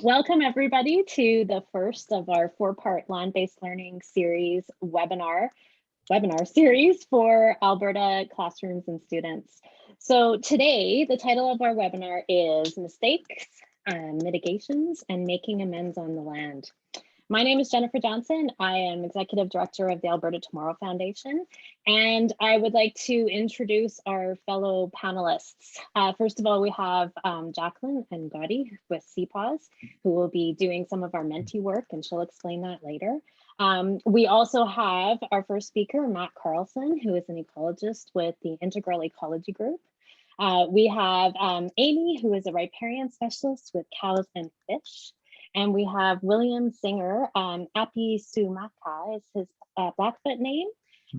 Welcome everybody to the first of our four-part land-based learning series webinar series for Alberta classrooms and students. So today, the title of our webinar is Mistakes, Mitigations, and Making Amends on the Land. My name is Jennifer Johnson. I am Executive Director of the Alberta Tomorrow Foundation, and I would like to introduce our fellow panelists. First of all, we have Jacqueline and Gotti with CPAWS, who will be doing some of our Menti work, and she'll explain that later. We also have our first speaker, Matt Carlson, who is an ecologist with the Integral Ecology Group. We have Amy, who is a riparian specialist with cows and fish. And we have William Singer, Api Sumaka is his Blackfoot name.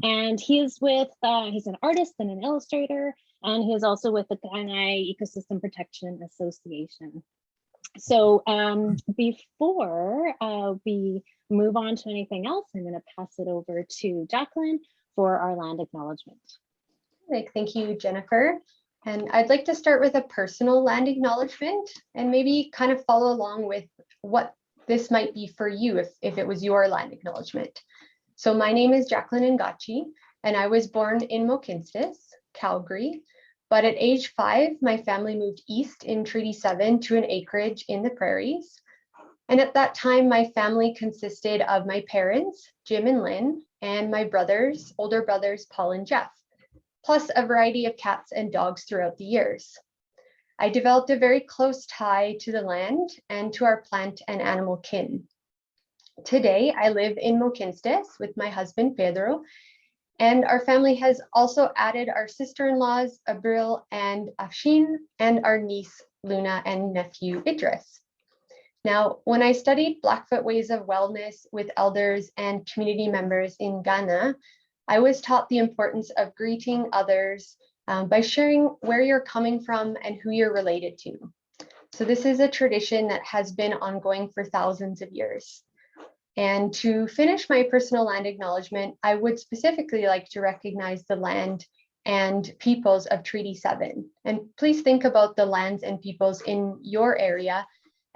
And he is with, he's an artist and an illustrator, and he is also with the Kainai Ecosystem Protection Association. So before we move on to anything else, I'm gonna pass it over to Jacqueline for our land acknowledgement. Thank you, Jennifer. And I'd like to start with a personal land acknowledgement and maybe kind of follow along with what this might be for you if it was your land acknowledgement. So my name is Jacqueline Ngachi, and I was born in Mohkinstsis, Calgary. But at age 5, my family moved east in Treaty 7 to an acreage in the prairies. And at that time, my family consisted of my parents, Jim and Lynn, and my brothers, older brothers, Paul and Jeff, plus a variety of cats and dogs throughout the years. I developed a very close tie to the land and to our plant and animal kin. Today, I live in Mohkinstsis with my husband, Pedro, and our family has also added our sister-in-laws, Abril and Afshin, and our niece, Luna, and nephew, Idris. Now, when I studied Blackfoot ways of wellness with elders and community members in Ghana, I was taught the importance of greeting others by sharing where you're coming from and who you're related to. So this is a tradition that has been ongoing for thousands of years. And to finish my personal land acknowledgement, I would specifically like to recognize the land and peoples of Treaty 7. And please think about the lands and peoples in your area,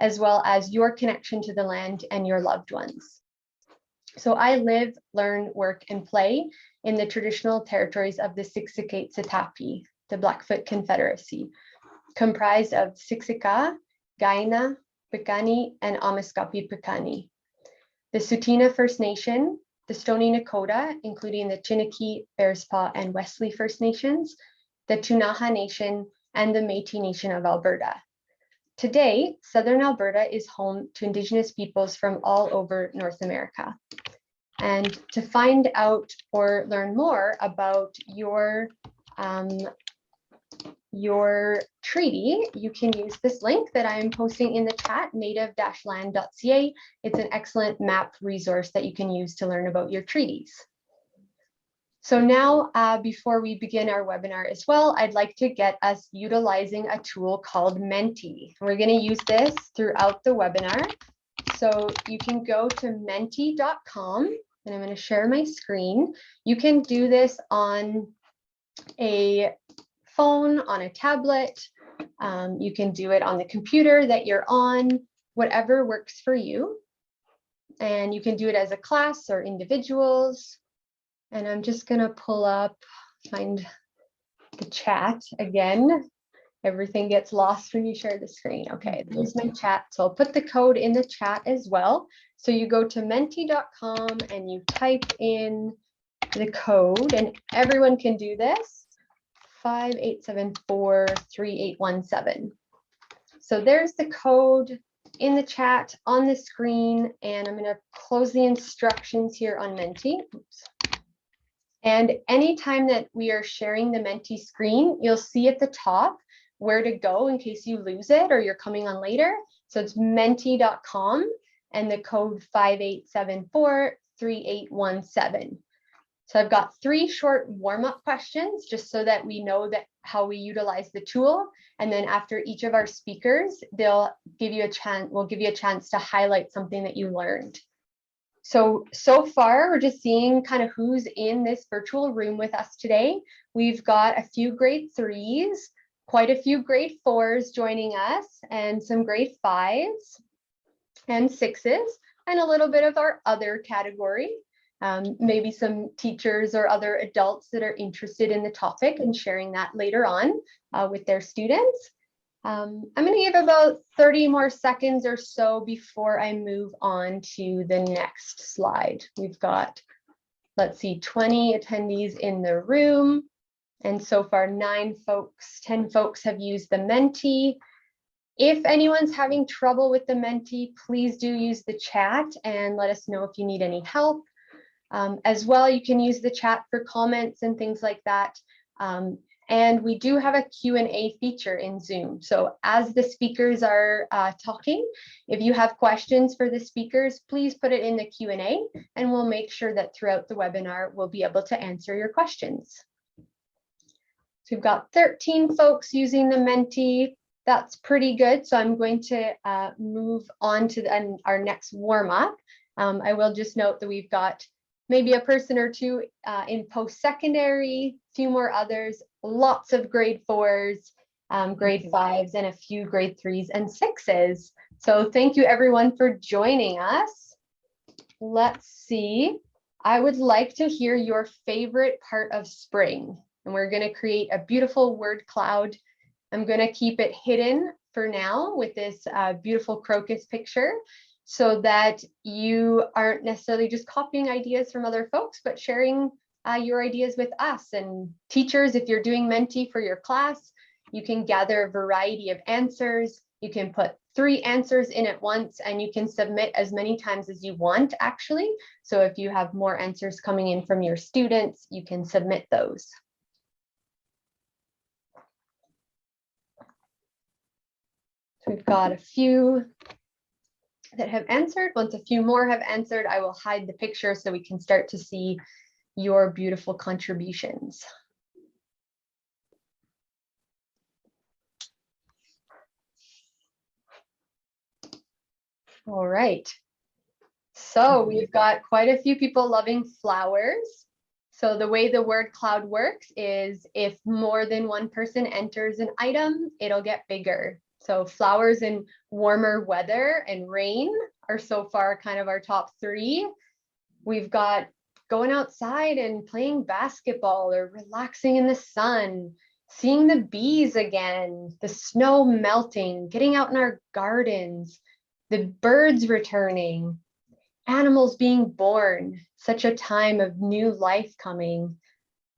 as well as your connection to the land and your loved ones. So I live, learn, work, and play in the traditional territories of the Siksika Sitapi, the Blackfoot Confederacy, comprised of Siksika, Kainai, Piikani, and Amiskapi Piikani. The Tsuut'ina First Nation, the Stoney Nakoda, including the Chiniki, Bearspaw, and Wesley First Nations, the Ktunaxa Nation, and the Métis Nation of Alberta. Today, Southern Alberta is home to Indigenous peoples from all over North America. And to find out or learn more about your treaty, you can use this link that I am posting in the chat, native-land.ca. It's an excellent map resource that you can use to learn about your treaties. So now, before we begin our webinar as well, I'd like to get us utilizing a tool called Menti. We're going to use this throughout the webinar. So you can go to menti.com, and I'm going to share my screen. You can do this on a phone, on a tablet. You can do it on the computer that you're on, whatever works for you. And you can do it as a class or individuals. And I'm just going to pull up, find the chat again. Everything gets lost when you share the screen. Okay, there's my chat. So I'll put the code in the chat as well. So you go to menti.com and you type in the code, and everyone can do this, 58743817. So there's the code in the chat on the screen, and I'm going to close the instructions here on Menti. Oops. And anytime that we are sharing the Menti screen, you'll see at the top where to go in case you lose it or you're coming on later. So it's menti.com and the code 58743817. So I've got 3 short warm-up questions just so that we know that how we utilize the tool. And then after each of our speakers, we'll give you a chance to highlight something that you learned. So far, we're just seeing kind of who's in this virtual room with us today. We've got a few grade 3s, quite a few grade 4s joining us, and some grade 5s. and 6s, and a little bit of our other category. Maybe some teachers or other adults that are interested in the topic and sharing that later on with their students. I'm going to give about 30 more seconds or so before I move on to the next slide. We've got, let's see, 20 attendees in the room. And so far, 10 folks have used the Menti. If anyone's having trouble with the Menti, please do use the chat and let us know if you need any help. As well, you can use the chat for comments and things like that. And we do have a Q&A feature in Zoom. So as the speakers are talking, if you have questions for the speakers, please put it in the Q&A, and we'll make sure that throughout the webinar, we'll be able to answer your questions. So we've got 13 folks using the Menti. That's pretty good. So I'm going to move on to our next warm-up. I will just note that we've got maybe a person or two in post-secondary, a few more others, lots of grade 4s, grade 5s, and a few grade 3s and 6s. So thank you everyone for joining us. Let's see. I would like to hear your favorite part of spring. And we're going to create a beautiful word cloud. I'm going to keep it hidden for now with this beautiful crocus picture, so that you aren't necessarily just copying ideas from other folks, but sharing your ideas with us. And teachers, if you're doing Menti for your class, you can gather a variety of answers. You can put 3 answers in at once, and you can submit as many times as you want, actually. So if you have more answers coming in from your students, you can submit those. So we've got a few that have answered. Once a few more have answered, I will hide the picture so we can start to see your beautiful contributions. All right. So we've got quite a few people loving flowers. So the way the word cloud works is if more than one person enters an item, it'll get bigger. So flowers in warmer weather and rain are so far kind of our top 3. We've got going outside and playing basketball or relaxing in the sun, seeing the bees again, the snow melting, getting out in our gardens, the birds returning, animals being born, such a time of new life coming,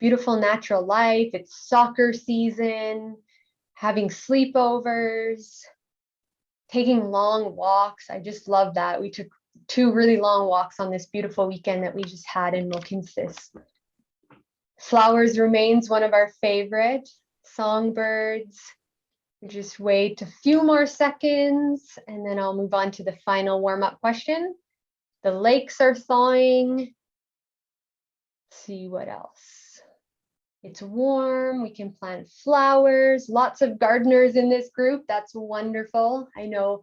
beautiful natural life. It's soccer season, having sleepovers, taking long walks. I just love that. We took 2 really long walks on this beautiful weekend that we just had in Wilkinsis. Flowers remains one of our favorite. Songbirds. Just wait a few more seconds, and then I'll move on to the final warm-up question. The lakes are thawing. Let's see what else. It's warm. We can plant flowers. Lots of gardeners in this group. That's wonderful. I know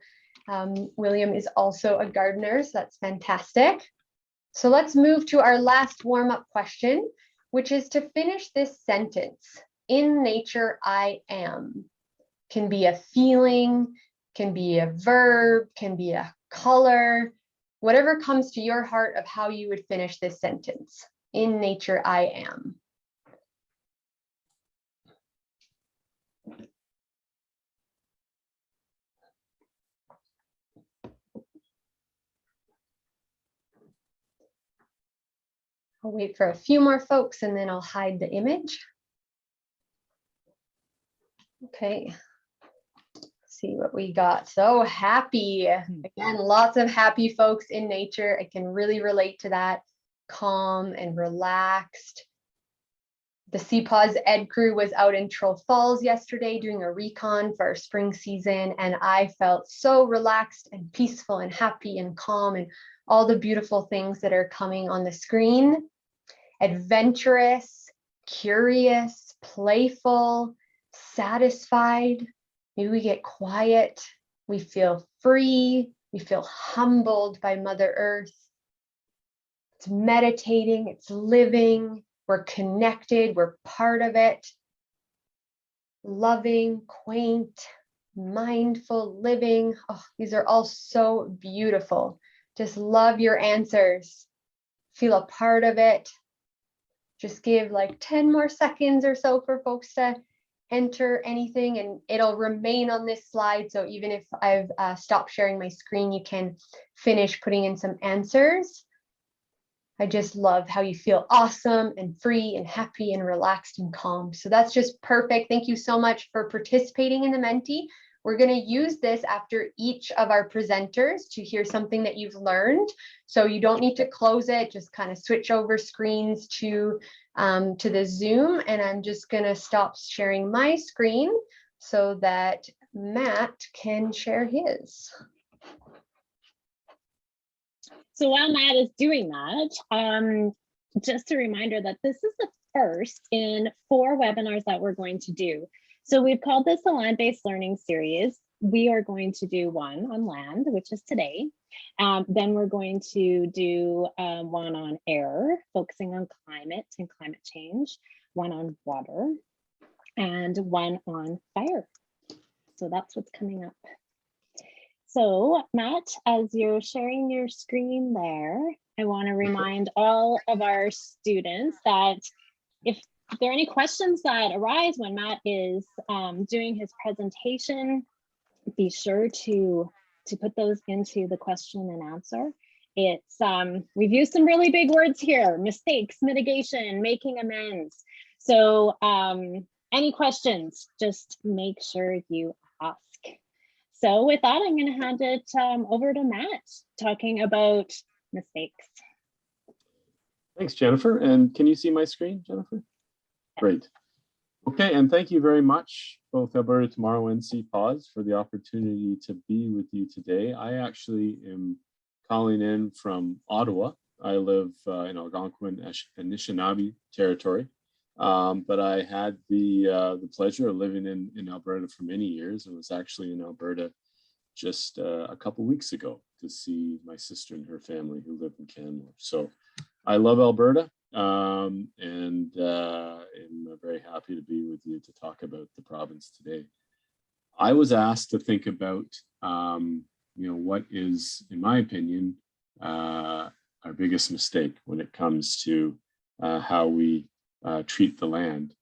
William is also a gardener, so that's fantastic. So let's move to our last warm-up question, which is to finish this sentence. In nature, I am. Can be a feeling, can be a verb, can be a color, whatever comes to your heart of how you would finish this sentence. In nature, I am. I'll wait for a few more folks and then I'll hide the image. Okay. See what we got. So happy. Again, lots of happy folks in nature. I can really relate to that. Calm and relaxed. The CPAWS Ed crew was out in Troll Falls yesterday doing a recon for our spring season, and I felt so relaxed and peaceful and happy and calm and all the beautiful things that are coming on the screen. Adventurous, curious, playful, satisfied. Maybe we get quiet, we feel free, we feel humbled by Mother Earth. It's meditating, it's living, we're connected, we're part of it. Loving, quaint, mindful living. Oh, these are all so beautiful. Just love your answers. Feel a part of it. Just give like 10 more seconds or so for folks to enter anything, and it'll remain on this slide. So even if I've stopped sharing my screen, you can finish putting in some answers. I just love how you feel awesome and free and happy and relaxed and calm. So that's just perfect. Thank you so much for participating in the Menti. We're going to use this after each of our presenters to hear something that you've learned. So you don't need to close it, just kind of switch over screens to the Zoom. And I'm just going to stop sharing my screen so that Matt can share his. So while Matt is doing that, just a reminder that this is the first in 4 webinars that we're going to do. So we've called this a land-based learning series. We are going to do one on land, which is today. Then we're going to do one on air, focusing on climate and climate change, one on water, and one on fire. So that's what's coming up. So Matt, as you're sharing your screen there, I want to remind all of our students that if there are any questions that arise when Matt is doing his presentation, be sure to put those into the question and answer. It's we've used some really big words here: mistakes, mitigation, making amends. So any questions, just make sure you ask. So with that, I'm going to hand it over to Matt, talking about mistakes. Thanks, Jennifer. And can you see my screen, Jennifer? Great. Okay, and thank you very much, both Alberta Tomorrow and CPAWS, for the opportunity to be with you today. I actually am calling in from Ottawa. I live in Algonquin Anishinaabe territory, but I had the pleasure of living in Alberta for many years, and was actually in Alberta just a couple weeks ago to see my sister and her family who live in Canmore. So I love Alberta. And I'm very happy to be with you to talk about the province today. I was asked to think about, what is, in my opinion, our biggest mistake when it comes to how we treat the land.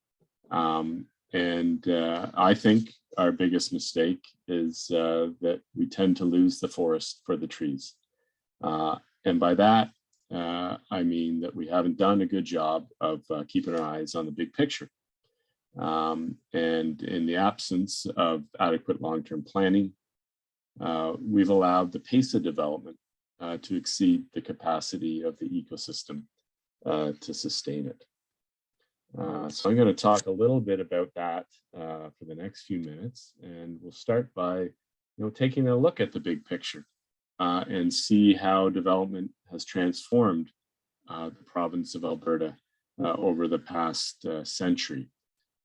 I think our biggest mistake is that we tend to lose the forest for the trees. And by that, I mean that we haven't done a good job of keeping our eyes on the big picture. And in the absence of adequate long-term planning, we've allowed the pace of development to exceed the capacity of the ecosystem to sustain it. So I'm going to talk a little bit about that for the next few minutes, and we'll start by taking a look at the big picture. And see how development has transformed the province of Alberta over the past century.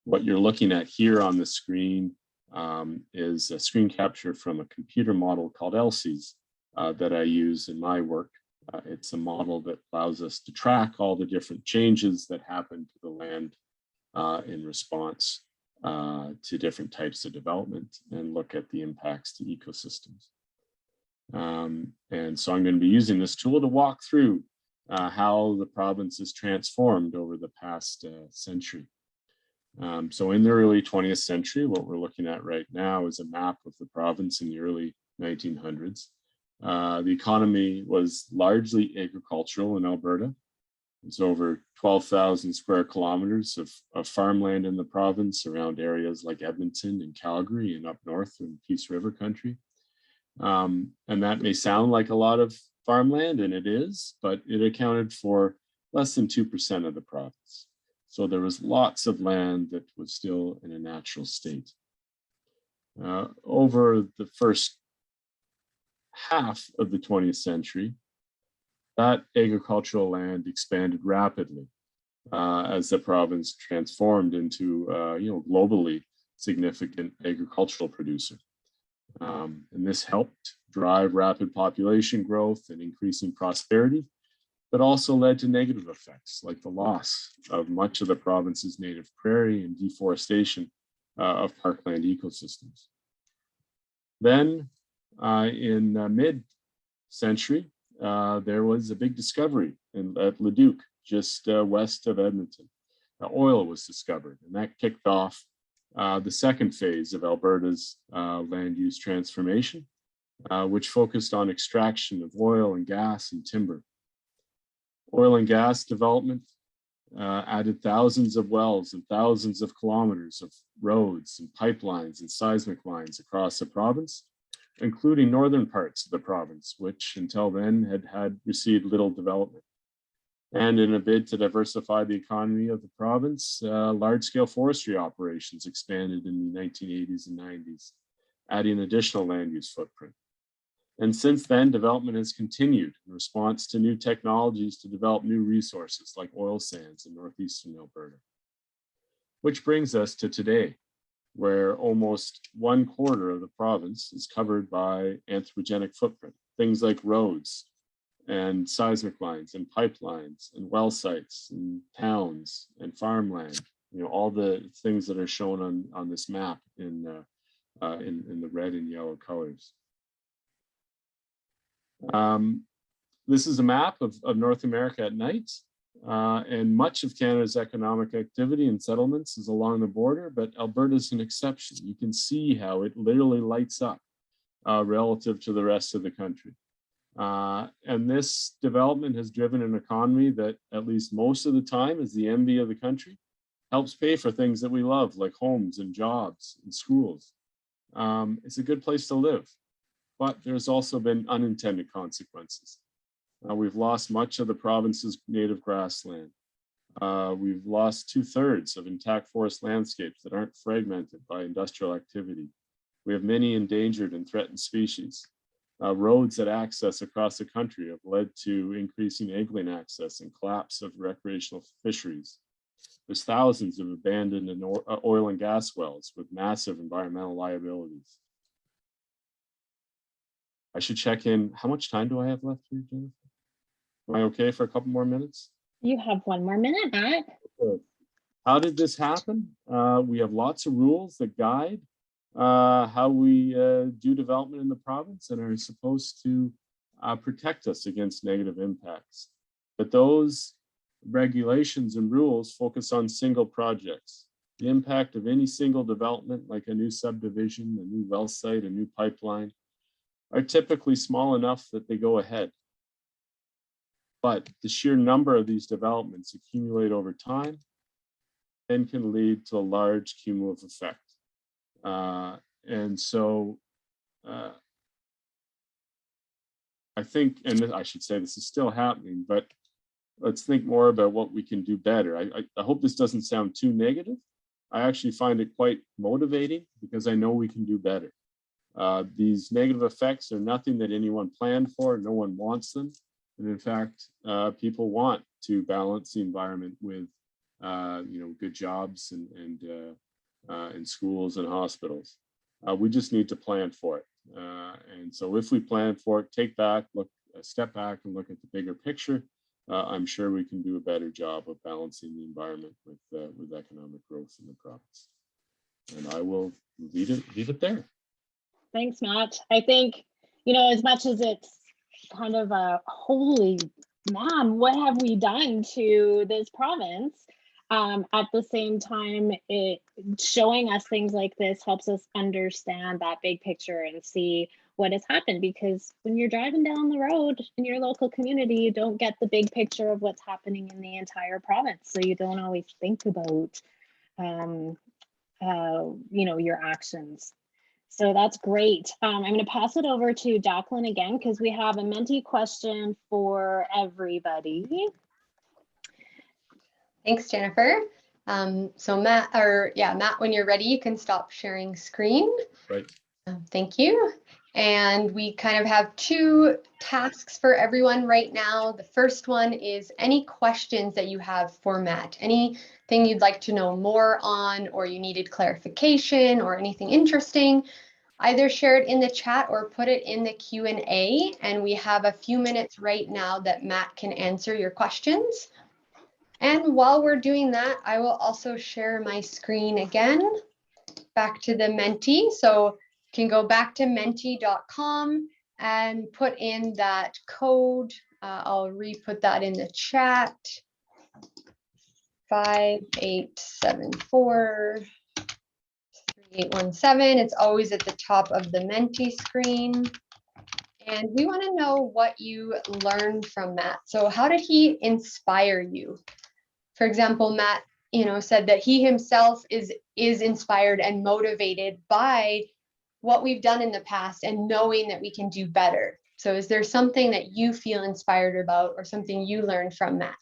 What you're looking at here on the screen is a screen capture from a computer model called ELSES that I use in my work. It's a model that allows us to track all the different changes that happen to the land in response to different types of development, and look at the impacts to ecosystems. And so I'm going to be using this tool to walk through how the province is transformed over the past century. So in the early 20th century, what we're looking at right now is a map of the province in the early 1900s. The economy was largely agricultural in Alberta. It's over 12,000 square kilometers of farmland in the province around areas like Edmonton and Calgary and up north in Peace River country. And that may sound like a lot of farmland, and it is, but it accounted for less than 2% of the province. So there was lots of land that was still in a natural state. Over the first half of the 20th century, that agricultural land expanded rapidly as the province transformed into globally significant agricultural producer. And this helped drive rapid population growth and increasing prosperity, but also led to negative effects like the loss of much of the province's native prairie and deforestation of parkland ecosystems. Then in mid-century, there was a big discovery at Leduc, just west of Edmonton. Oil was discovered, and that kicked off the second phase of Alberta's land use transformation, which focused on extraction of oil and gas and timber. Oil and gas development added thousands of wells and thousands of kilometers of roads and pipelines and seismic lines across the province, including northern parts of the province, which until then had received little development. And in a bid to diversify the economy of the province, large-scale forestry operations expanded in the 1980s and 90s, adding additional land use footprint. And since then, development has continued in response to new technologies to develop new resources like oil sands in northeastern Alberta. Which brings us to today, where almost 1/4 of the province is covered by anthropogenic footprint, things like roads and seismic lines and pipelines and well sites and towns and farmland, all the things that are shown on this map in the red and yellow colors. This is a map of North America at night, and much of Canada's economic activity and settlements is along the border, but Alberta is an exception. You can see how it literally lights up relative to the rest of the country. And this development has driven an economy that, at least most of the time, is the envy of the country, helps pay for things that we love, like homes and jobs and schools. It's a good place to live. But there's also been unintended consequences. We've lost much of the province's native grassland. We've lost 2/3 of intact forest landscapes that aren't fragmented by industrial activity. We have many endangered and threatened species. Roads that access across the country have led to increasing angling access and collapse of recreational fisheries. There's thousands of abandoned oil and gas wells with massive environmental liabilities. I should check in. How much time do I have left here, Jennifer? Am I okay for a couple more minutes? You have 1 more minute, Matt. Okay. How did this happen? We have lots of rules that guide how we do development in the province and are supposed to protect us against negative impacts. But those regulations and rules focus on single projects. The impact of any single development, like a new subdivision, a new well site, a new pipeline, are typically small enough that they go ahead. But the sheer number of these developments accumulate over time and can lead to a large cumulative effect. And so I think, and I should say this is still happening, but let's think more about what we can do better. I hope this doesn't sound too negative. I actually find it quite motivating because I know we can do better. These negative effects are nothing that anyone planned for. No one wants them. And in fact, people want to balance the environment with good jobs and schools and hospitals. We just need to plan for it. And so if we plan for it, step back and look at the bigger picture, I'm sure we can do a better job of balancing the environment with economic growth in the province. And I will leave it there. Thanks, Matt. I think, as much as it's kind of a holy man, what have we done to this province? At the same time, it showing us things like this helps us understand that big picture and see what has happened, because when you're driving down the road in your local community, you don't get the big picture of what's happening in the entire province. So you don't always think about, your actions. So that's great. I'm going to pass it over to Jacqueline again, because we have a Menti question for everybody. Thanks, Jennifer. So Matt, when you're ready, you can stop sharing screen. Right. Thank you. And we kind of have 2 tasks for everyone right now. The first one is any questions that you have for Matt, anything you'd like to know more on, or you needed clarification or anything interesting, either share it in the chat or put it in the Q&A. And we have a few minutes right now that Matt can answer your questions. And while we're doing that, I will also share my screen again, back to the Menti. So can go back to menti.com and put in that code. I'll re-put that in the chat. 5874 3817. It's always at the top of the Menti screen. And we want to know what you learned from Matt. So how did he inspire you? For example, Matt, said that he himself is inspired and motivated by what we've done in the past and knowing that we can do better. So is there something that you feel inspired about or something you learned from Matt?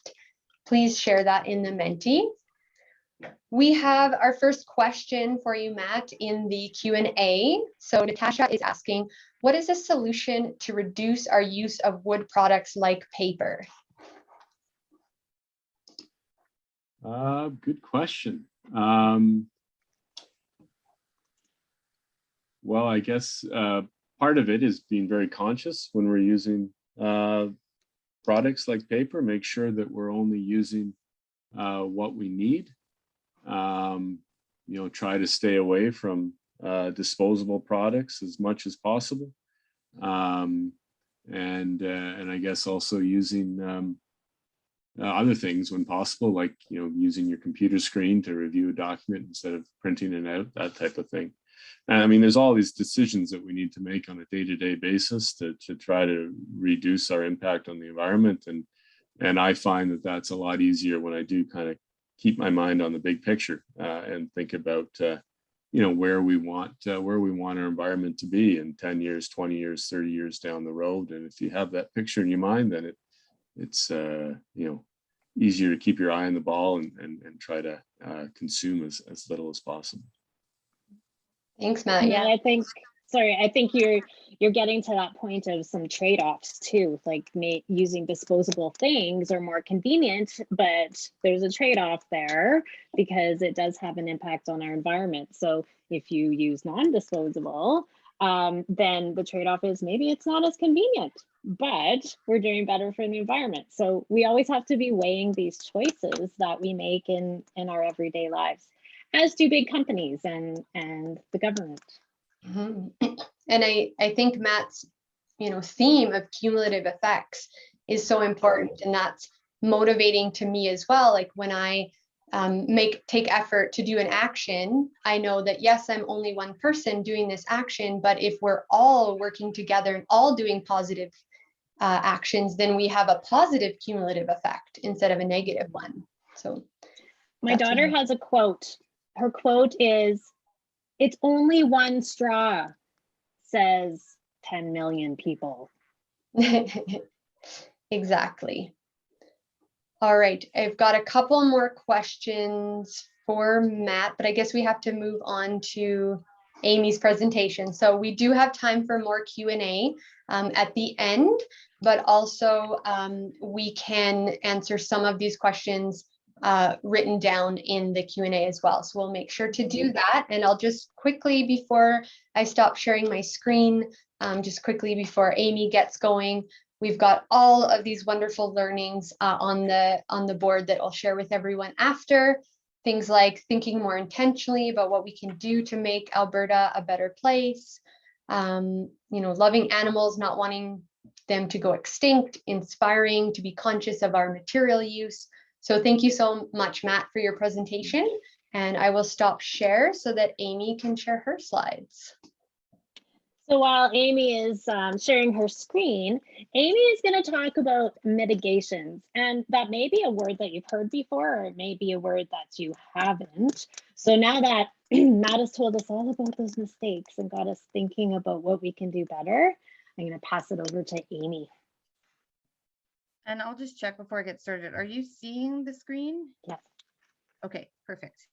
Please share that in the Menti. We have our first question for you, Matt, in the Q&A. So Natasha is asking, what is a solution to reduce our use of wood products like paper? Good question. Well, I guess part of it is being very conscious when we're using products like paper. Make sure that we're only using what we need. Try to stay away from disposable products as much as possible. And I guess also using other things when possible, like, using your computer screen to review a document instead of printing it out, that type of thing. And I mean, there's all these decisions that we need to make on a day-to-day basis to try to reduce our impact on the environment. And I find that that's a lot easier when I do kind of keep my mind on the big picture and think about, where we want our environment to be in 10 years, 20 years, 30 years down the road. And if you have that picture in your mind, then it's easier to keep your eye on the ball and try to consume as little as possible. Thanks, Matt. Yeah, I think you're getting to that point of some trade-offs too, like using disposable things are more convenient, but there's a trade-off there because it does have an impact on our environment. So if you use non-disposable, then the trade-off is maybe it's not as convenient, but we're doing better for the environment. So we always have to be weighing these choices that we make in our everyday lives, as do big companies and the government. Mm-hmm. And I think Matt's theme of cumulative effects is so important, and that's motivating to me as well. Like when I take effort to do an action, I know that yes, I'm only one person doing this action, but if we're all working together and all doing positive actions, then we have a positive cumulative effect instead of a negative one. So my daughter has a quote. Her quote is, "It's only one straw, says 10 million people." Exactly. All right, I've got a couple more questions for Matt, but I guess we have to move on to Amy's presentation. So we do have time for more Q&A at the end, but also we can answer some of these questions written down in the Q&A as well. So we'll make sure to do that. And I'll just quickly, before I stop sharing my screen, just quickly before Amy gets going, we've got all of these wonderful learnings on the board that I'll share with everyone after. Things like thinking more intentionally about what we can do to make Alberta a better place, loving animals, not wanting them to go extinct, inspiring to be conscious of our material use. So thank you so much, Matt, for your presentation. And I will stop share so that Amy can share her slides. So while Amy is sharing her screen, Amy is going to talk about mitigations. And that may be a word that you've heard before, or it may be a word that you haven't. So now that Matt has told us all about those mistakes and got us thinking about what we can do better, I'm going to pass it over to Amy. And I'll just check before I get started. Are you seeing the screen? Yes. Okay, perfect.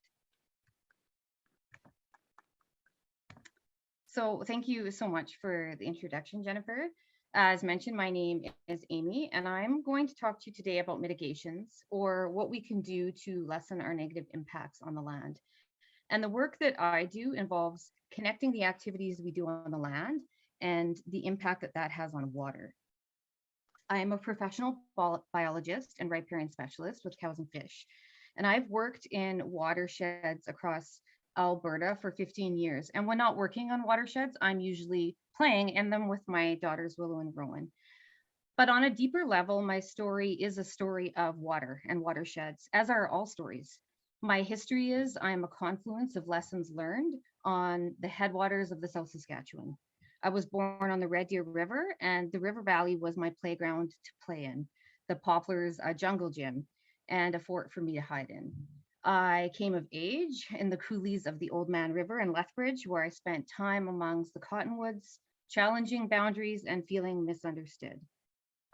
So thank you so much for the introduction, Jennifer. As mentioned, my name is Amy, and I'm going to talk to you today about mitigations, or what we can do to lessen our negative impacts on the land. And the work that I do involves connecting the activities we do on the land and the impact that that has on water. I am a professional biologist and riparian specialist with cows and fish, and I've worked in watersheds across Alberta for 15 years. And when not working on watersheds, I'm usually playing in them with my daughters, Willow and Rowan. But on a deeper level, my story is a story of water and watersheds, as are all stories. My history is I'm a confluence of lessons learned on the headwaters of the South Saskatchewan. I was born on the Red Deer River, and the river valley was my playground to play in. The poplars, a jungle gym, and a fort for me to hide in. I came of age in the coulees of the Old Man River in Lethbridge, where I spent time amongst the cottonwoods, challenging boundaries and feeling misunderstood.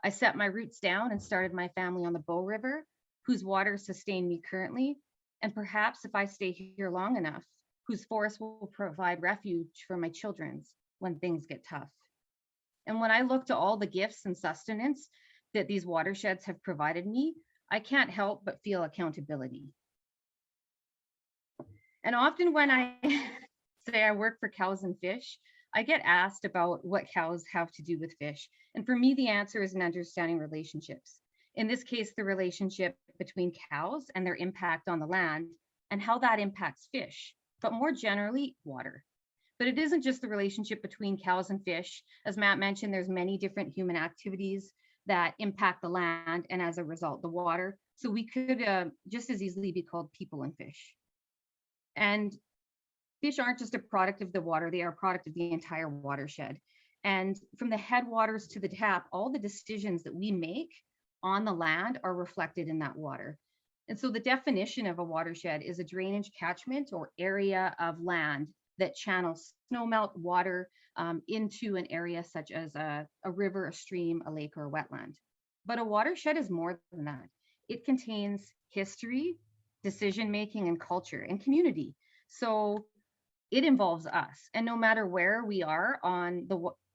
I set my roots down and started my family on the Bow River, whose waters sustain me currently, and perhaps if I stay here long enough, whose forests will provide refuge for my children's when things get tough. And when I look to all the gifts and sustenance that these watersheds have provided me, I can't help but feel accountability. And often when I say I work for cows and fish, I get asked about what cows have to do with fish. And for me, the answer is in understanding relationships. In this case, the relationship between cows and their impact on the land and how that impacts fish, but more generally, water. But it isn't just the relationship between cows and fish. As Matt mentioned, there's many different human activities that impact the land and as a result, the water. So we could just as easily be called people and fish. And fish aren't just a product of the water, they are a product of the entire watershed. And from the headwaters to the tap, all the decisions that we make on the land are reflected in that water. And so the definition of a watershed is a drainage catchment or area of land that channels snowmelt water into an area such as a river, a stream, a lake, or a wetland. But a watershed is more than that. It contains history, decision-making, and culture and community. So it involves us. And no matter where we are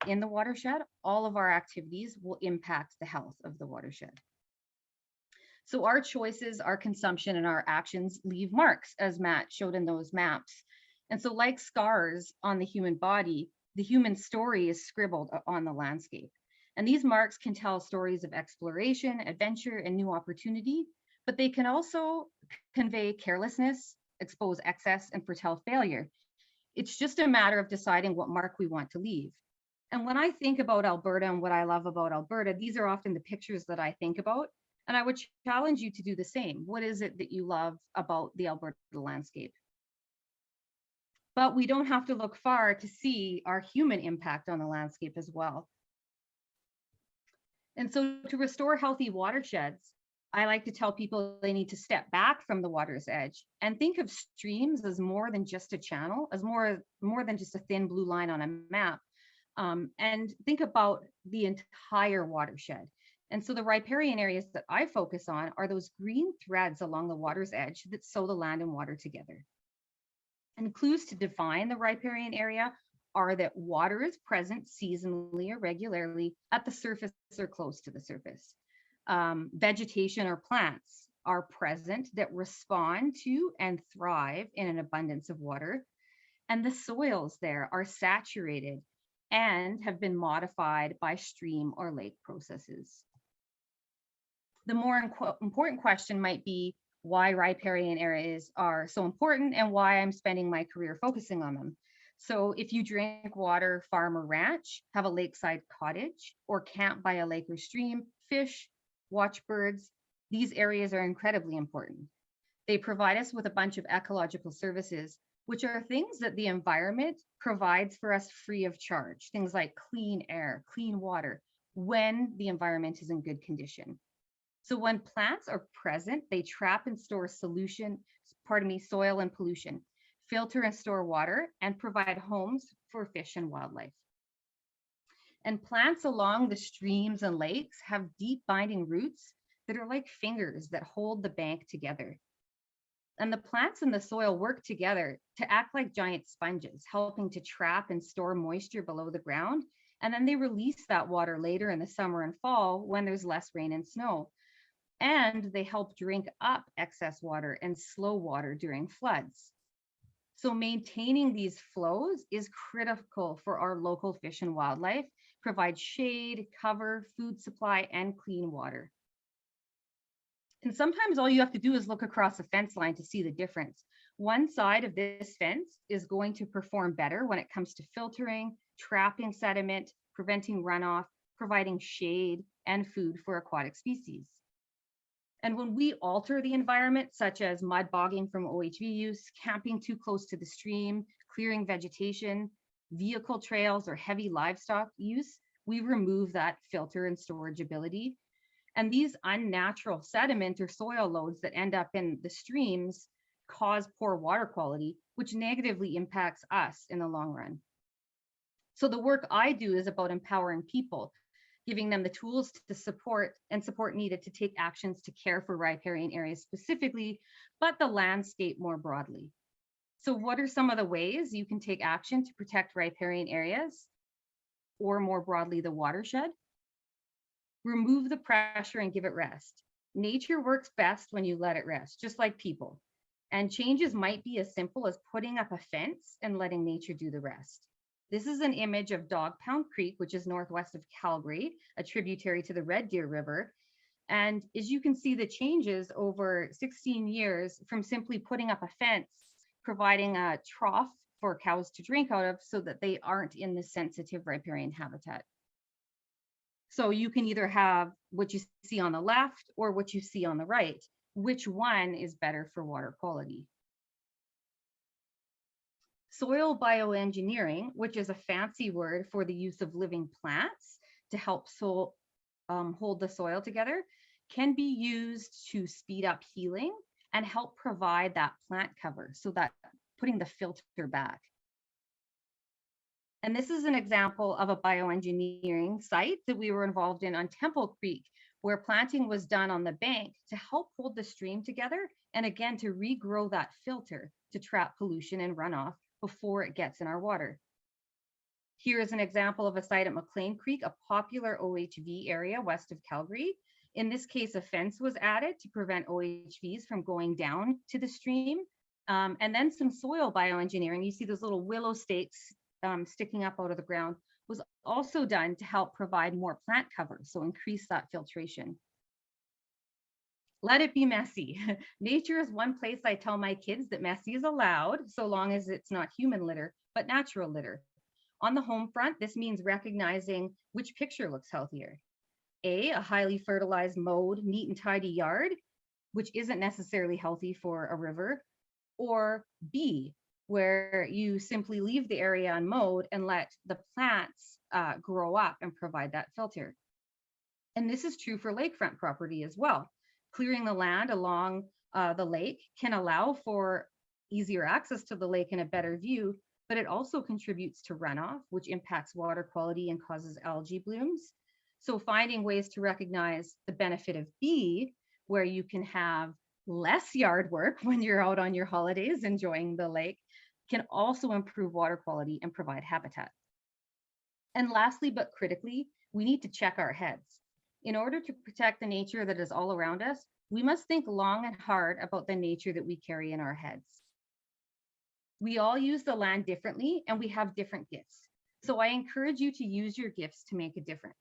in the watershed, all of our activities will impact the health of the watershed. So our choices, our consumption, and our actions leave marks, as Matt showed in those maps. And so like scars on the human body, the human story is scribbled on the landscape. And these marks can tell stories of exploration, adventure, and new opportunity, but they can also convey carelessness, expose excess, and foretell failure. It's just a matter of deciding what mark we want to leave. And when I think about Alberta and what I love about Alberta, these are often the pictures that I think about. And I would challenge you to do the same. What is it that you love about the Alberta landscape? But we don't have to look far to see our human impact on the landscape as well. And so to restore healthy watersheds, I like to tell people they need to step back from the water's edge and think of streams as more than just a channel, as more than just a thin blue line on a map, and think about the entire watershed. And so the riparian areas that I focus on are those green threads along the water's edge that sew the land and water together. And clues to define the riparian area are that water is present seasonally or regularly at the surface or close to the surface. Vegetation or plants are present that respond to and thrive in an abundance of water. And the soils there are saturated and have been modified by stream or lake processes. The more important question might be why riparian areas are so important and why I'm spending my career focusing on them. So if you drink water, farm or ranch, have a lakeside cottage, or camp by a lake or stream, fish, watch birds, these areas are incredibly important. They provide us with a bunch of ecological services, which are things that the environment provides for us free of charge. Things like clean air, clean water, when the environment is in good condition. So when plants are present, they trap and store soil and pollution, filter and store water, and provide homes for fish and wildlife. And plants along the streams and lakes have deep binding roots that are like fingers that hold the bank together. And the plants in the soil work together to act like giant sponges, helping to trap and store moisture below the ground. And then they release that water later in the summer and fall when there's less rain and snow. And they help drink up excess water and slow water during floods. So maintaining these flows is critical for our local fish and wildlife, provide shade, cover, food supply, and clean water. And sometimes all you have to do is look across a fence line to see the difference. One side of this fence is going to perform better when it comes to filtering, trapping sediment, preventing runoff, providing shade and food for aquatic species. And when we alter the environment, such as mud bogging from OHV use, camping too close to the stream, clearing vegetation, vehicle trails, or heavy livestock use, we remove that filter and storage ability. And these unnatural sediment or soil loads that end up in the streams cause poor water quality, which negatively impacts us in the long run. So the work I do is about empowering people, giving them the tools to support needed to take actions to care for riparian areas specifically, but the landscape more broadly. So what are some of the ways you can take action to protect riparian areas, or more broadly, the watershed? Remove the pressure and give it rest. Nature works best when you let it rest, just like people. And changes might be as simple as putting up a fence and letting nature do the rest. This is an image of Dog Pound Creek, which is northwest of Calgary, a tributary to the Red Deer River. And as you can see, the changes over 16 years from simply putting up a fence, providing a trough for cows to drink out of so that they aren't in the sensitive riparian habitat. So you can either have what you see on the left or what you see on the right. Which one is better for water quality? Soil bioengineering, which is a fancy word for the use of living plants to help hold the soil together, can be used to speed up healing and help provide that plant cover, so that putting the filter back. And this is an example of a bioengineering site that we were involved in on Temple Creek, where planting was done on the bank to help hold the stream together, and again, to regrow that filter to trap pollution and runoff before it gets in our water. Here is an example of a site at McLean Creek, a popular OHV area west of Calgary. In this case, a fence was added to prevent OHVs from going down to the stream. And then some soil bioengineering. You see those little willow stakes sticking up out of the ground, was also done to help provide more plant cover, so increase that filtration. Let it be messy. Nature is one place I tell my kids that messy is allowed, so long as it's not human litter, but natural litter. On the home front, this means recognizing which picture looks healthier. A highly fertilized, mowed, neat and tidy yard, which isn't necessarily healthy for a river, or B, where you simply leave the area unmowed and let the plants grow up and provide that filter. And this is true for lakefront property as well. Clearing the land along the lake can allow for easier access to the lake and a better view, but it also contributes to runoff, which impacts water quality and causes algae blooms. So finding ways to recognize the benefit of B, where you can have less yard work when you're out on your holidays enjoying the lake, can also improve water quality and provide habitat. And lastly, but critically, we need to check our heads. In order to protect the nature that is all around us, we must think long and hard about the nature that we carry in our heads. We all use the land differently, and we have different gifts. So I encourage you to use your gifts to make a difference.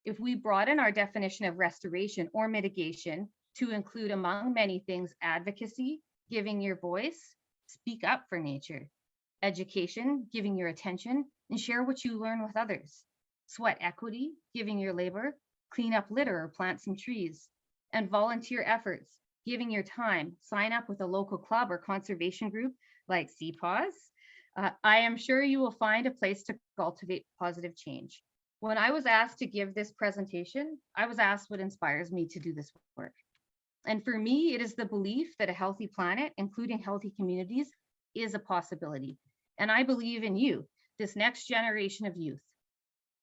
If we broaden our definition of restoration or mitigation to include, among many things, advocacy, giving your voice, speak up for nature, education, giving your attention, and share what you learn with others, sweat equity, giving your labor, clean up litter or plant some trees, and volunteer efforts, giving your time, sign up with a local club or conservation group like CPAWS. I am sure you will find a place to cultivate positive change. When I was asked to give this presentation, I was asked what inspires me to do this work. And for me, it is the belief that a healthy planet, including healthy communities, is a possibility. And I believe in you, this next generation of youth.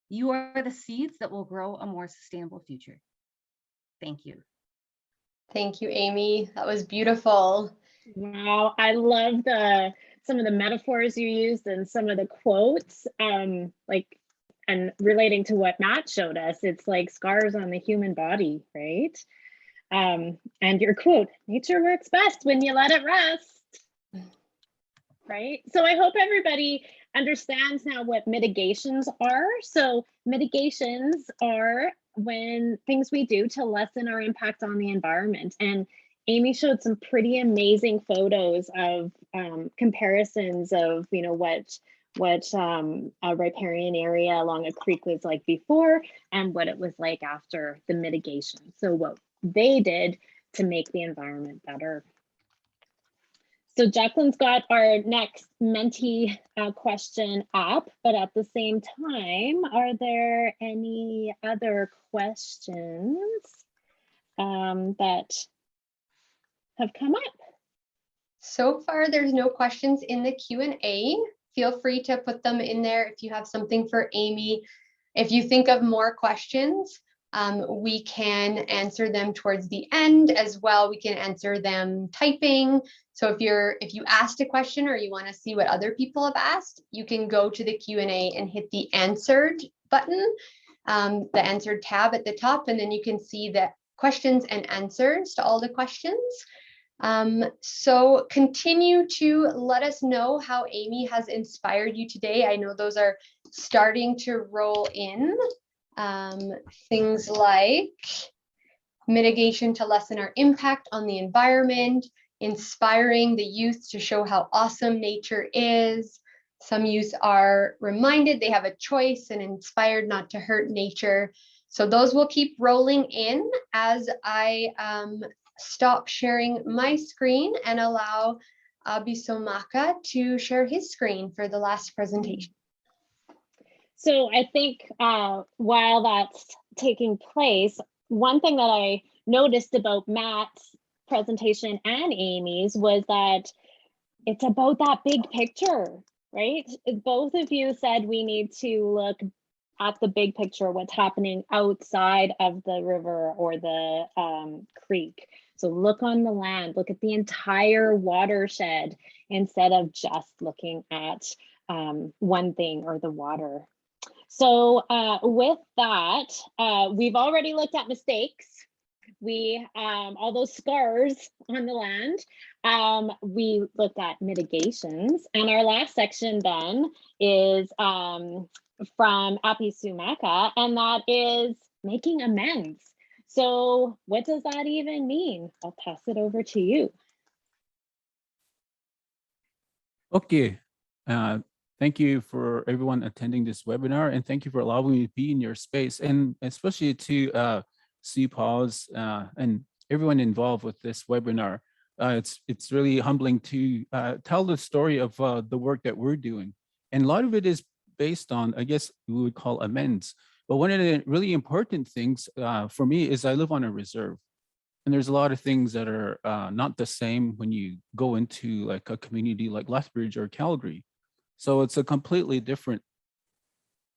You are the seeds that will grow a more sustainable future. Thank you. Thank you, Amy. That was beautiful. Wow, I love some of the metaphors you used and some of the quotes, and relating to what Matt showed us, it's like scars on the human body, right? And your quote, nature works best when you let it rest, right? So I hope everybody understands now what mitigations are. So mitigations are when things we do to lessen our impact on the environment. And Amy showed some pretty amazing photos of comparisons of, you know, what a riparian area along a creek was like before and what it was like after the mitigation. So what they did to make the environment better. So Jacqueline's got our next Menti question up, but at the same time, are there any other questions that have come up? So far, there's no questions in the Q&A. Feel free to put them in there if you have something for Amy. If you think of more questions, we can answer them towards the end as well. We can answer them typing. So if you asked a question or you want to see what other people have asked, you can go to the Q&A and hit the answered button, the answered tab at the top, and then you can see the questions and answers to all the questions. So continue to let us know how Amy has inspired you today. I know those are starting to roll in. Things like mitigation to lessen our impact on the environment, inspiring the youth to show how awesome nature is. Some youth are reminded they have a choice and inspired not to hurt nature. So those will keep rolling in as I stop sharing my screen and allow Abisomaka to share his screen for the last presentation. So I think while that's taking place, one thing that I noticed about Matt's presentation and Amy's was that it's about that big picture, right? Both of you said we need to look at the big picture, what's happening outside of the river or the creek. So look on the land, look at the entire watershed instead of just looking at one thing or the water. So with that, we've already looked at mistakes. We all those scars on the land. We looked at mitigations, and our last section then is from Abisomaka, and that is making amends. So what does that even mean? I'll pass it over to you. Okay. Thank you for everyone attending this webinar, and thank you for allowing me to be in your space, and especially to CPAWS and everyone involved with this webinar. It's really humbling to tell the story of the work that we're doing. And a lot of it is based on, I guess we would call amends. But one of the really important things for me is I live on a reserve. And there's a lot of things that are not the same when you go into like a community like Lethbridge or Calgary. So it's a completely different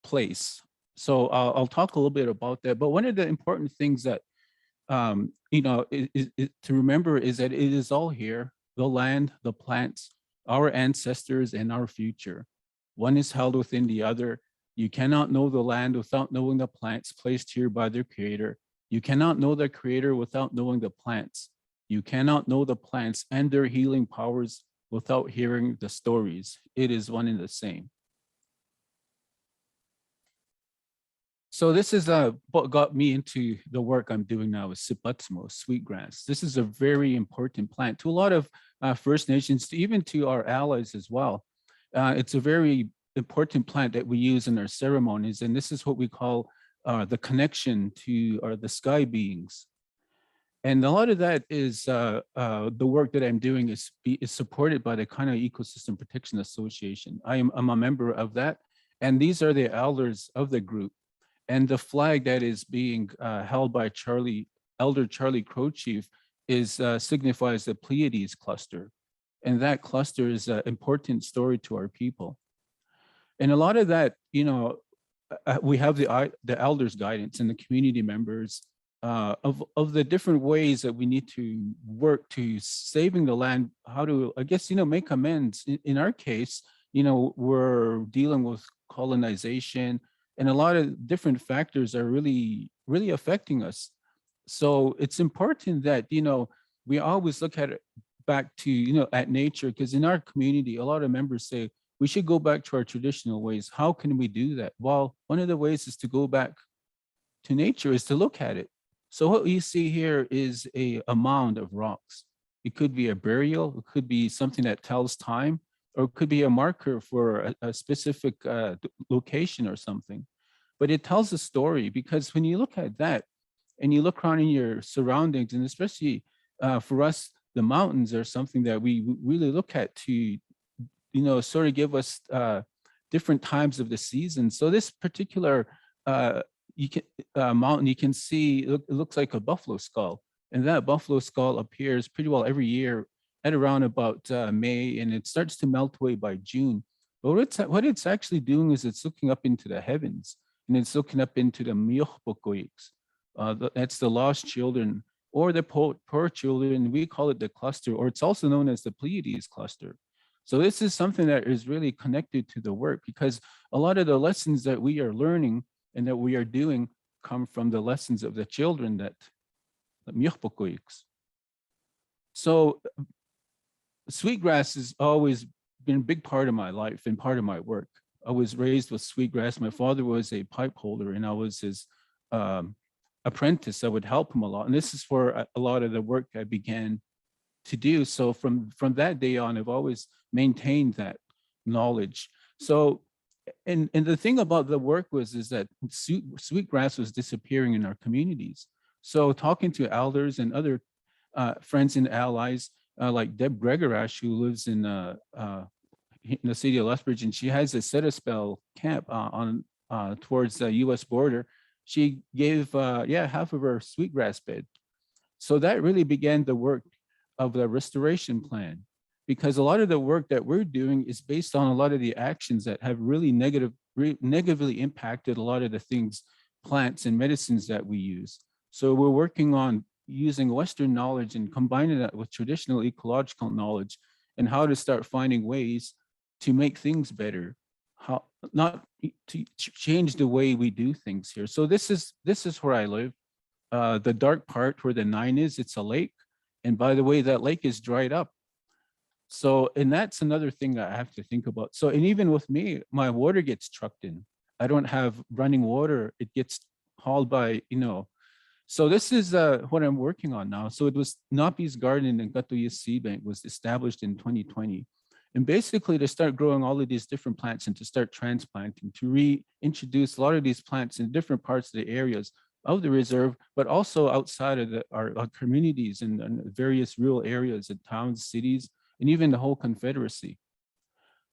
place. So I'll talk a little bit about that. But one of the important things that, you know, to remember is that it is all here, the land, the plants, our ancestors, and our future. One is held within the other. You cannot know the land without knowing the plants placed here by their creator. You cannot know the creator without knowing the plants. You cannot know the plants and their healing powers without hearing the stories. It is one and the same. So this is what got me into the work I'm doing now with CPAWS, sweetgrass. This is a very important plant to a lot of First Nations, even to our allies as well. It's a very important plant that we use in our ceremonies, and this is what we call the connection to the sky beings. And a lot of that is the work that I'm doing is supported by the Kainai Ecosystem Protection Association. I'm a member of that, and these are the elders of the group. And the flag that is being held by Elder Charlie Crowchief signifies the Pleiades cluster. And that cluster is an important story to our people. And a lot of that, you know, we have the elders guidance and the community members of the different ways that we need to work to saving the land, how to, I guess, you know, make amends. In our case, you know, we're dealing with colonization, and a lot of different factors are really affecting us. So it's important that, you know, we always look at it back to, you know, at nature, because in our community, a lot of members say, we should go back to our traditional ways. How can we do that? Well, one of the ways is to go back to nature, is to look at it. So what you see here is a mound of rocks. It could be a burial, it could be something that tells time, or it could be a marker for a specific location or something. But it tells a story, because when you look at that and you look around in your surroundings, and especially for us, the mountains are something that we really look at to, sort of give us different times of the season. So this particular you can mountain, you can see it looks like a buffalo skull, and that buffalo skull appears pretty well every year at around about May, and it starts to melt away by June. But what it's actually doing is it's looking up into the heavens, and it's looking up into the Miyohpokoiks. That's the lost children, or the poor children. We call it the cluster, or it's also known as the Pleiades cluster. So this is something that is really connected to the work, because a lot of the lessons that we are learning and that we are doing come from the lessons of the children that Miyohpokoiks. So sweetgrass has always been a big part of my life and part of my work. I was raised with sweetgrass. My father was a pipe holder, and I was his apprentice. I would help him a lot. And this is for a lot of the work I began to do. So from that day on, I've always maintained that knowledge. So, and the thing about the work is that sweetgrass was disappearing in our communities. So talking to elders and other friends and allies, like Deb Gregorash, who lives in the city of Lethbridge, and she has a Cetaspel camp on towards the U.S. border. She gave half of her sweetgrass bed. So that really began the work of the restoration plan, because a lot of the work that we're doing is based on a lot of the actions that have really negatively impacted a lot of the things, plants and medicines that we use. So we're working on using Western knowledge and combining that with traditional ecological knowledge, and how to start finding ways to make things better, how not to change the way we do things here. So this is where I live. The dark part where the 9 is, it's a lake. And by the way, that lake is dried up. So, and that's another thing I have to think about. So, and even with me, my water gets trucked in. I don't have running water. It gets hauled by, So this is what I'm working on now. So it was Napi's Garden and Gatoya Seed Bank was established in 2020. And basically to start growing all of these different plants and to start transplanting, to reintroduce a lot of these plants in different parts of the areas of the reserve, but also outside of our communities and various rural areas and towns, cities, and even the whole Confederacy.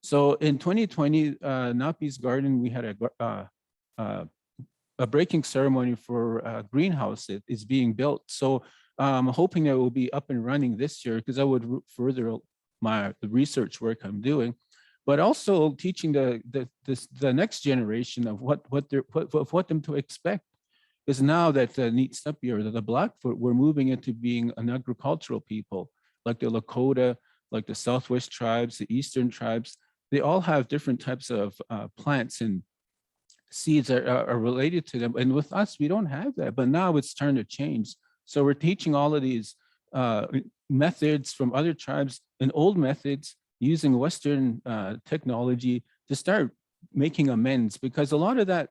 So in 2020, Napi's Garden, we had a breaking ceremony for a greenhouse that is being built. So I'm hoping that it will be up and running this year, because I would further the research work I'm doing, but also teaching the next generation of what them to expect. Because now that the Niitsitapi or the Blackfoot, we're moving into being an agricultural people, like the Lakota, like the Southwest tribes, the Eastern tribes. They all have different types of plants and seeds that are related to them. And with us, we don't have that, but now it's starting to change. So we're teaching all of these methods from other tribes and old methods using Western technology to start making amends, because a lot of that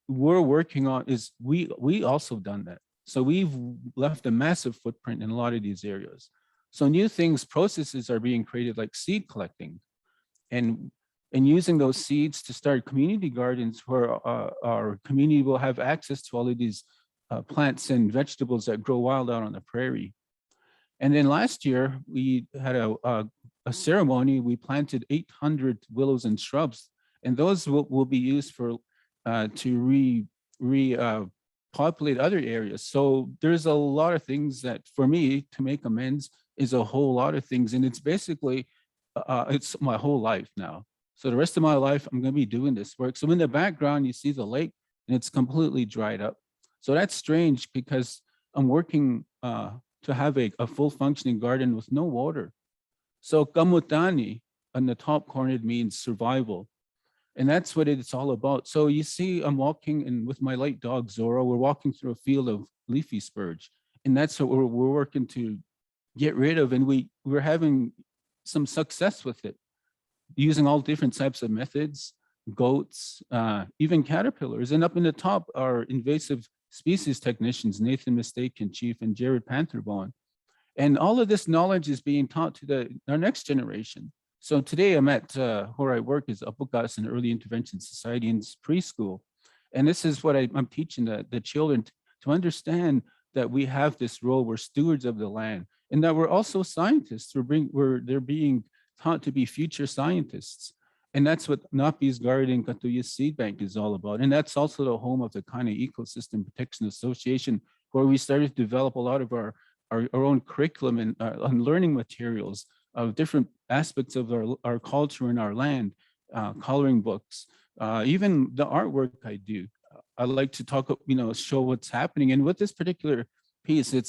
we're working on is we also done that. So we've left a massive footprint in a lot of these areas. So new things, processes are being created, like seed collecting and using those seeds to start community gardens where our community will have access to all of these plants and vegetables that grow wild out on the prairie. And then last year we had a ceremony. We planted 800 willows and shrubs, and those will be used for to repopulate other areas. So there's a lot of things that, for me, to make amends is a whole lot of things, and it's basically it's my whole life now. So the rest of my life, I'm going to be doing this work. So in the background, you see the lake, and it's completely dried up. So that's strange, because I'm working to have a full functioning garden with no water. So kamutani on the top corner, it means survival. And that's what it's all about. So you see, I'm walking, and with my light dog, Zorro, we're walking through a field of leafy spurge. And that's what we're working to get rid of. And we're having some success with it, using all different types of methods, goats, even caterpillars. And up in the top are invasive species technicians, Nathan Mistaken Chief and Jared Pantherbone. And all of this knowledge is being taught to our next generation. So today I'm at where I work is Apukas, an early intervention society in preschool. And this is what I'm teaching the children to understand that we have this role, we're stewards of the land, and that we're also scientists. They're being taught to be future scientists. And that's what Napi's Garden Katuya Seed Bank is all about. And that's also the home of the Kaane Ecosystem Protection Association, where we started to develop a lot of our own curriculum and on learning materials of different aspects of our culture and our land, coloring books, even the artwork I do. I like to talk, show what's happening. And with this particular piece, it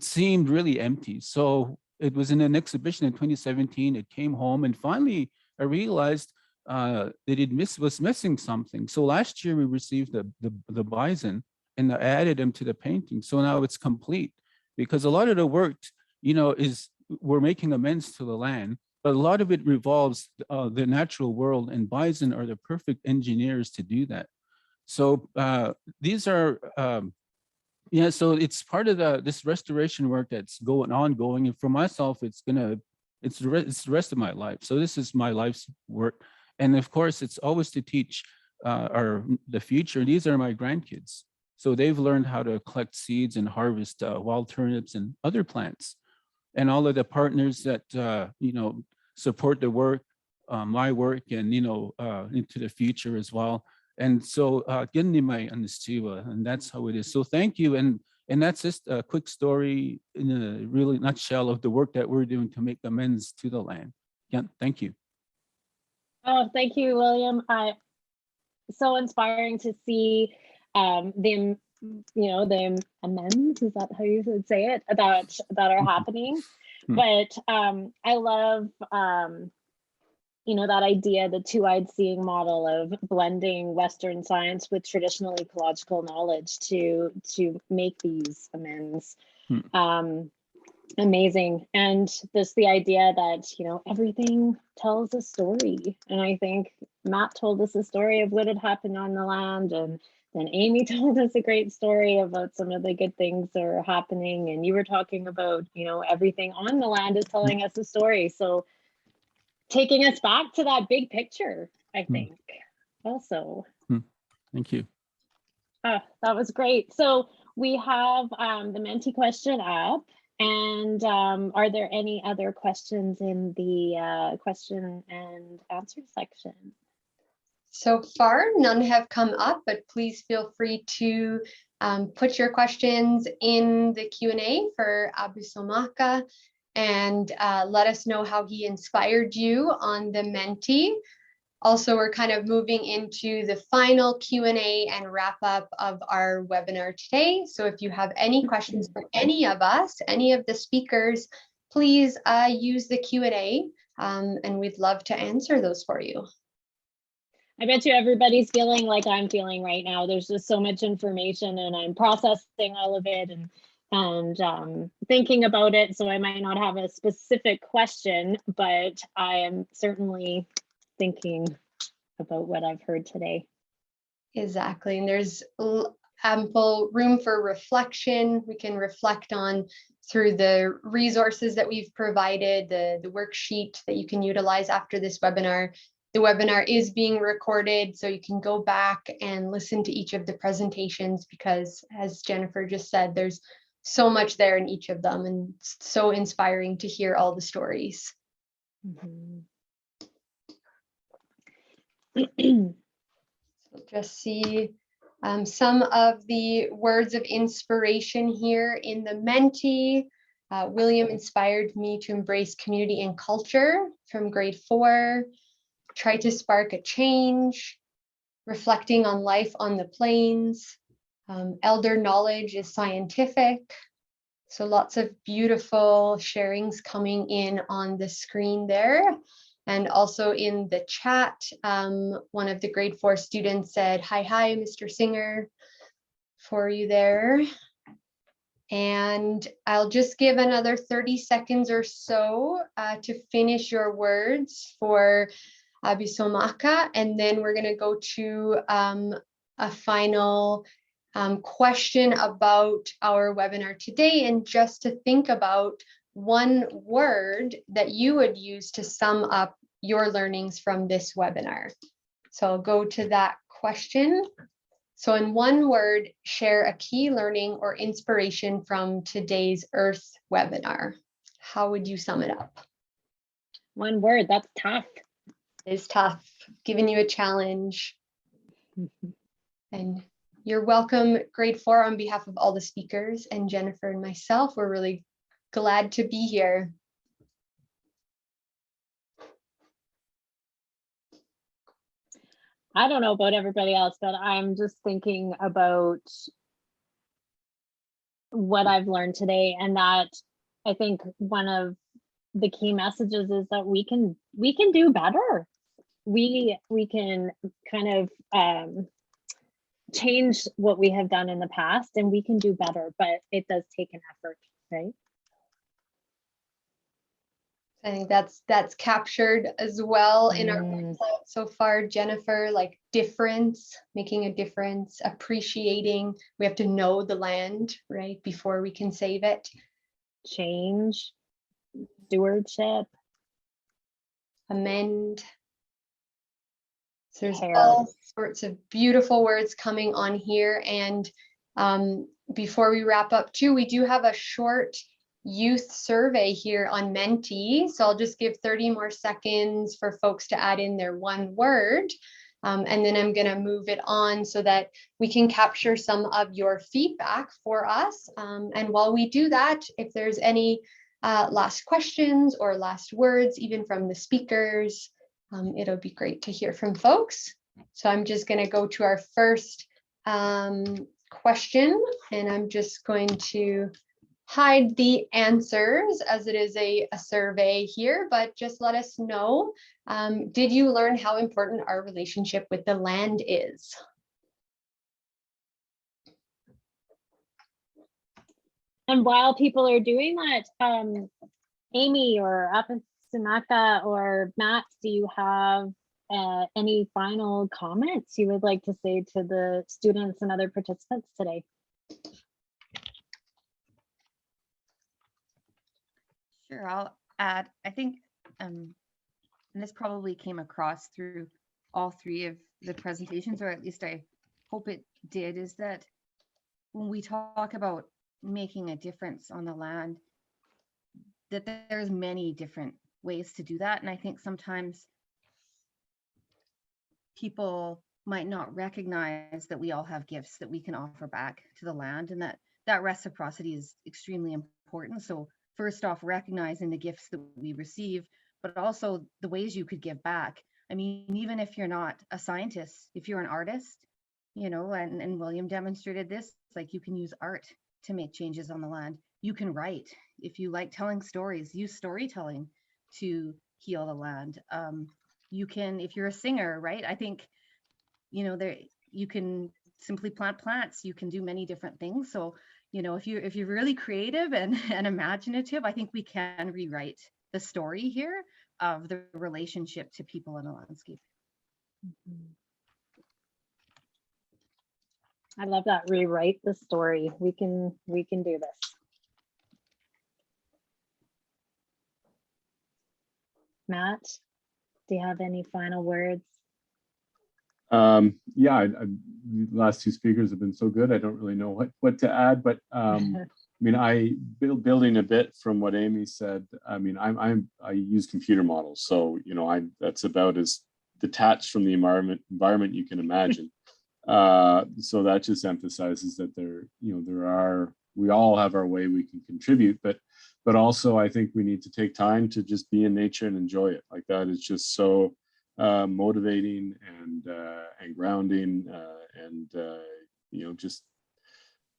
seemed really empty. So it was in an exhibition in 2017. It came home, and finally I realized that it was missing something. So last year we received the bison, and I added them to the painting. So now it's complete, because a lot of the work, is we're making amends to the land, but a lot of it revolves the natural world, and bison are the perfect engineers to do that. So these are, so it's part of this restoration work that's ongoing. And for myself, it's the rest of my life. So this is my life's work. And of course, it's always to teach the future. These are my grandkids. So they've learned how to collect seeds and harvest wild turnips and other plants. And all of the partners that, support the work, my work, and, into the future as well. And so, and that's how it is. So thank you. And that's just a quick story in a really nutshell of the work that we're doing to make amends to the land. Yeah, thank you. Oh, thank you, William. So inspiring to see the amends, is that how you would say it, that are happening. But I love that idea, the two-eyed seeing model of blending Western science with traditional ecological knowledge to make these amends. Amazing. And just the idea that everything tells a story, and I think Matt told us a story of what had happened on the land, and then Amy told us a great story about some of the good things that are happening, and you were talking about everything on the land is telling us a story. So taking us back to that big picture, I think also. Thank you. That was great. So we have the Menti question up, and are there any other questions in the question and answer section? So far, none have come up, but please feel free to put your questions in the Q&A for Abu Somaka, and let us know how he inspired you on the Menti. Also, we're kind of moving into the final Q&A and wrap up of our webinar today. So if you have any questions for any of us, any of the speakers, please use the Q&A, and we'd love to answer those for you. I bet you everybody's feeling like I'm feeling right now. There's just so much information, and I'm processing all of it and thinking about it. So I might not have a specific question, but I am certainly thinking about what I've heard today. Exactly. And there's ample room for reflection. We can reflect on through the resources that we've provided, the worksheet that you can utilize after this webinar. The webinar is being recorded, so you can go back and listen to each of the presentations, because as Jennifer just said, there's so much there in each of them, and it's so inspiring to hear all the stories. So just see some of the words of inspiration here in the Menti. William inspired me to embrace community and culture from grade 4. Try to spark a change, reflecting on life on the plains. Elder knowledge is scientific. So lots of beautiful sharings coming in on the screen there. And also in the chat, one of the grade 4 students said, hi, Mr. Singer, for you there. And I'll just give another 30 seconds or so to finish your words for Abu Somaka, and then we're going to go to a final question about our webinar today, and just to think about one word that you would use to sum up your learnings from this webinar. So I'll go to that question. So in one word, share a key learning or inspiration from today's Earth webinar. How would you sum it up? One word, that's tough. It's tough, giving you a challenge. And you're welcome, grade 4, on behalf of all the speakers, and Jennifer and myself. We're really glad to be here. I don't know about everybody else, but I'm just thinking about what I've learned today, and that I think one of the key messages is that we can do better. We can kind of change what we have done in the past, and we can do better, but it does take an effort, right? I think that's captured as well in our report so far, Jennifer, like difference, making a difference, appreciating. We have to know the land, right, before we can save it. Change, stewardship, amend. So there's care. all sorts of beautiful words coming on here. And before we wrap up too, we do have a short youth survey here on Menti. So I'll just give 30 more seconds for folks to add in their one word. And then I'm going to move it on so that we can capture some of your feedback for us. And while we do that, if there's any last questions or last words, even from the speakers, it'll be great to hear from folks. So I'm just going to go to our first question, and I'm just going to hide the answers as it is a survey here, but just let us know, did you learn how important our relationship with the land is? And while people are doing that, Amy or Apasunaka or Matt, do you have any final comments you would like to say to the students and other participants today? Sure, I'll add, I think, and this probably came across through all three of the presentations, or at least I hope it did, is that when we talk about making a difference on the land, that there's many different ways to do that. And I think sometimes people might not recognize that we all have gifts that we can offer back to the land, and that reciprocity is extremely important. So first off, recognizing the gifts that we receive, but also the ways you could give back. I mean, even if you're not a scientist, if you're an artist, you know, and William demonstrated this, like you can use art to make changes on the land. You can write. If you like telling stories, use storytelling to heal the land. You can, if you're a singer, right? I think, you know, there you can simply plant plants. You can do many different things. So, you know, if you're really creative and imaginative, I think we can rewrite the story here of the relationship to people in a landscape. I love that. Rewrite the story. We can do this. Matt, do you have any final words? Yeah, the last two speakers have been so good. I don't really know what to add, but I mean, building a bit from what Amy said. I mean, I use computer models, so you know, that's about as detached from the environment you can imagine. So that just emphasizes that we all have our way we can contribute, but also I think we need to take time to just be in nature and enjoy it. Like that is just so motivating and grounding, and you know, just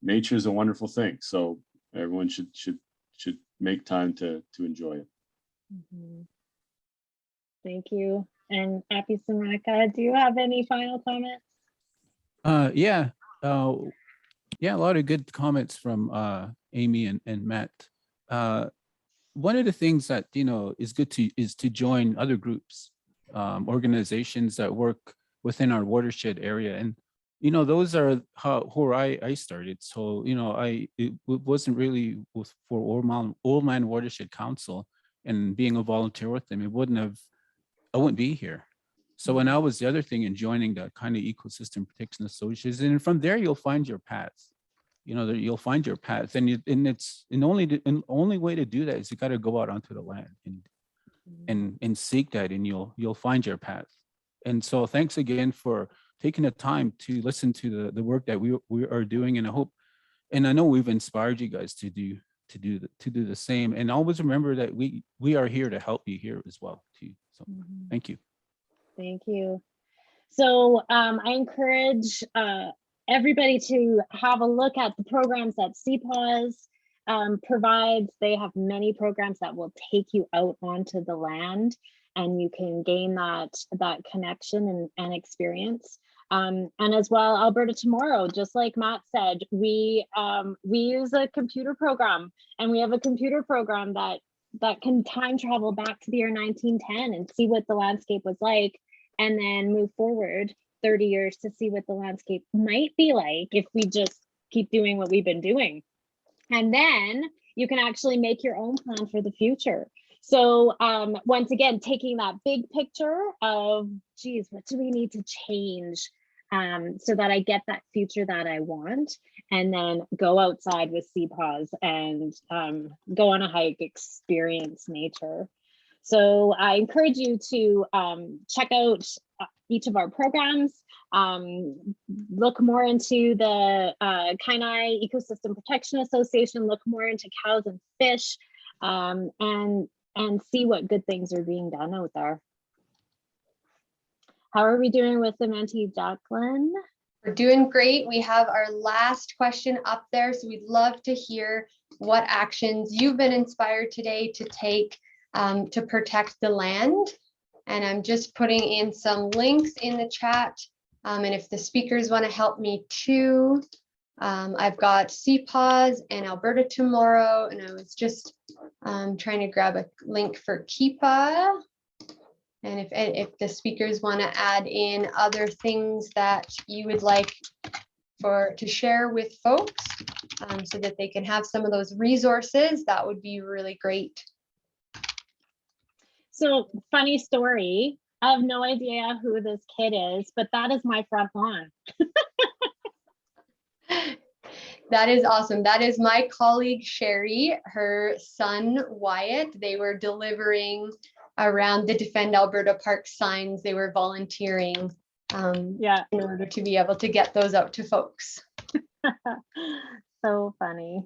nature is a wonderful thing. So everyone should make time to enjoy it. Thank you. And Apasunaka, do you have any final comments? Yeah, a lot of good comments from Amy and Matt. One of the things that, you know, is good is to join other groups, organizations that work within our watershed area. And those are where I started. So, it wasn't really for Old Man Watershed Council and being a volunteer with them, I wouldn't be here. So when I was the other thing in joining the kind of ecosystem protection association, and from there you'll find your path. You'll find your path, and the only way to do that is you got to go out onto the land and seek that, and you'll find your path. And so thanks again for taking the time to listen to the work that we are doing, and I know we've inspired you guys to do the same. And always remember that we are here to help you here as well too. So thank you. Thank you. So I encourage everybody to have a look at the programs that CPAWS provides. They have many programs that will take you out onto the land, and you can gain that connection and experience. And as well, Alberta Tomorrow, just like Matt said, we use a computer program, and we have a computer program that can time travel back to the year 1910 and see what the landscape was like, and then move forward 30 years to see what the landscape might be like if we just keep doing what we've been doing. And then you can actually make your own plan for the future. So once again, taking that big picture of, geez, what do we need to change so that I get that future that I want, and then go outside with CPAWS and go on a hike, experience nature. So I encourage you to check out each of our programs, look more into the Kainai Ecosystem Protection Association, look more into cows and fish, and see what good things are being done out there. How are we doing with the Menti, Jacqueline? We're doing great. We have our last question up there, so we'd love to hear what actions you've been inspired today to take to protect the land. And I'm just putting in some links in the chat. And if the speakers want to help me too, I've got CPAWS and Alberta Tomorrow, and I was just trying to grab a link for KIPA. And if the speakers want to add in other things that you would like to share with folks so that they can have some of those resources, that would be really great. So funny story, I have no idea who this kid is, but that is my front lawn. That is awesome. That is my colleague, Sherry, her son, Wyatt. They were delivering around the Defend Alberta Park signs. They were volunteering in order to be able to get those out to folks. So funny.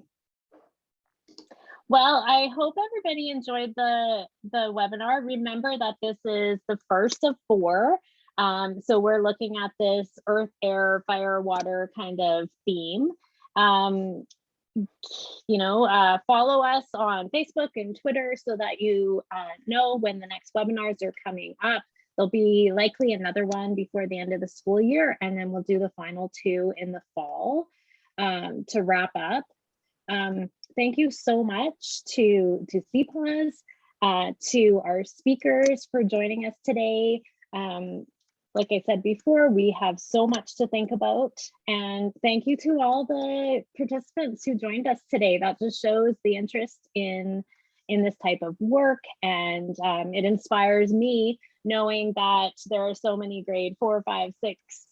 Well, I hope everybody enjoyed the webinar. Remember that this is the first of 4. So we're looking at this earth, air, fire, water kind of theme. Follow us on Facebook and Twitter so that you know when the next webinars are coming up. There'll be likely another one before the end of the school year, and then we'll do the final 2 in the fall to wrap up. Thank you so much to CPAWS, to our speakers for joining us today. Like I said before, we have so much to think about, and thank you to all the participants who joined us today. That just shows the interest in this type of work, and it inspires me knowing that there are so many grade 4, 5, 6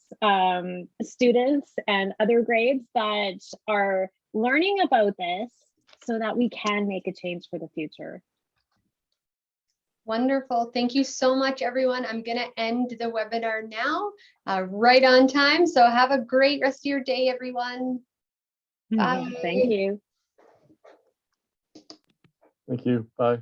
students and other grades that are learning about this so that we can make a change for the future. Wonderful. Thank you so much, everyone. I'm going to end the webinar now, right on time. So have a great rest of your day, everyone. Bye. Thank you. Thank you. Bye.